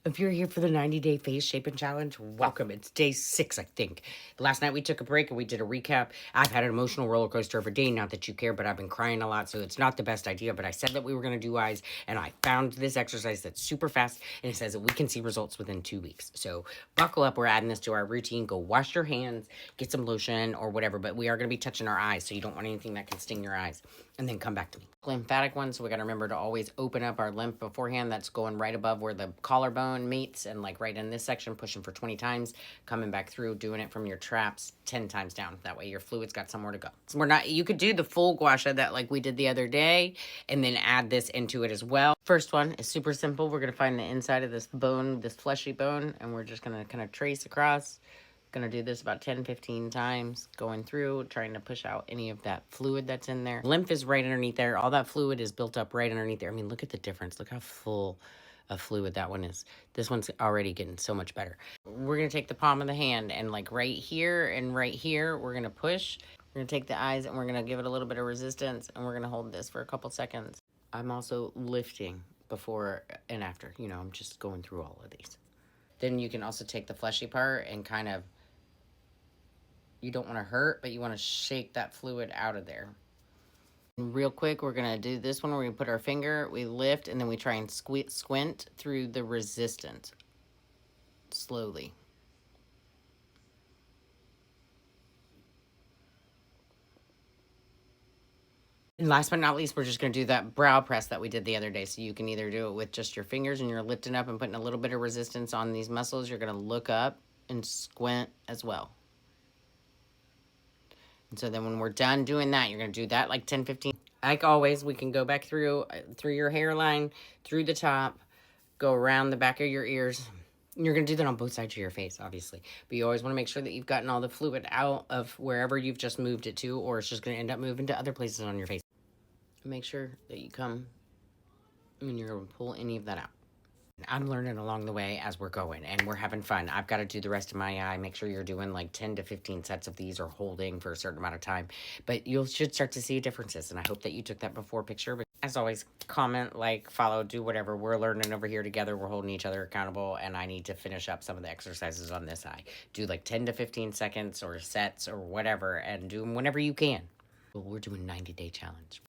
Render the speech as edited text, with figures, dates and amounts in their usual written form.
If you're here for the 90-day face shaping challenge, welcome. It's day 6, I think. Last night we took a break and we did a recap. I've had an emotional roller coaster of a day, not that you care, but I've been crying a lot, so it's not the best idea. But I said that we were going to do eyes, and I found this exercise that's super fast, and it says that we can see results within 2 weeks. So buckle up. We're adding this to our routine. Go wash your hands, get some lotion or whatever, but we are going to be touching our eyes, so you don't want anything that can sting your eyes. And then come back to me. Lymphatic one, so we got to remember to always open up our lymph beforehand. That's going right above where the collarbone meets and like right in this section, pushing for 20 times, coming back through, doing it from your traps 10 times down. That way your fluid's got somewhere to go. So you could do the full gua sha that like we did the other day and then add this into it as well. First one is super simple. We're going to find the inside of this bone, this fleshy bone, and we're just going to kind of trace across. Gonna do this about 10-15 times, going through, trying to push out any of that fluid that's in there. Lymph is right underneath there. All that fluid is built up right underneath there. I mean, look at the difference. Look how full of fluid that one is. This one's already getting so much better. We're gonna take the palm of the hand and like right here and right here, we're gonna push. We're gonna take the eyes and we're gonna give it a little bit of resistance, and we're gonna hold this for a couple seconds. I'm also lifting before and after. You know, I'm just going through all of these. Then you can also take the fleshy part and kind of, you don't want to hurt, but you want to shake that fluid out of there. And real quick, we're going to do this one where we put our finger, we lift, and then we try and squint through the resistance. Slowly. And last but not least, we're just going to do that brow press that we did the other day. So you can either do it with just your fingers and you're lifting up and putting a little bit of resistance on these muscles. You're going to look up and squint as well. And so then when we're done doing that, you're going to do that like 10-15. Like always, we can go back through your hairline, through the top, go around the back of your ears. You're going to do that on both sides of your face, obviously. But you always want to make sure that you've gotten all the fluid out of wherever you've just moved it to, or it's just going to end up moving to other places on your face. Make sure that you come and you're going to pull any of that out. I'm learning along the way as we're going, and we're having fun. I've got to do the rest of my eye. Make sure you're doing like 10-15 sets of these or holding for a certain amount of time. But you should start to see differences, and I hope that you took that before picture. But as always, comment, like, follow, do whatever. We're learning over here together. We're holding each other accountable, and I need to finish up some of the exercises on this eye. Do like 10-15 seconds or sets or whatever, and do them whenever you can. Well, we're doing 90-day challenge.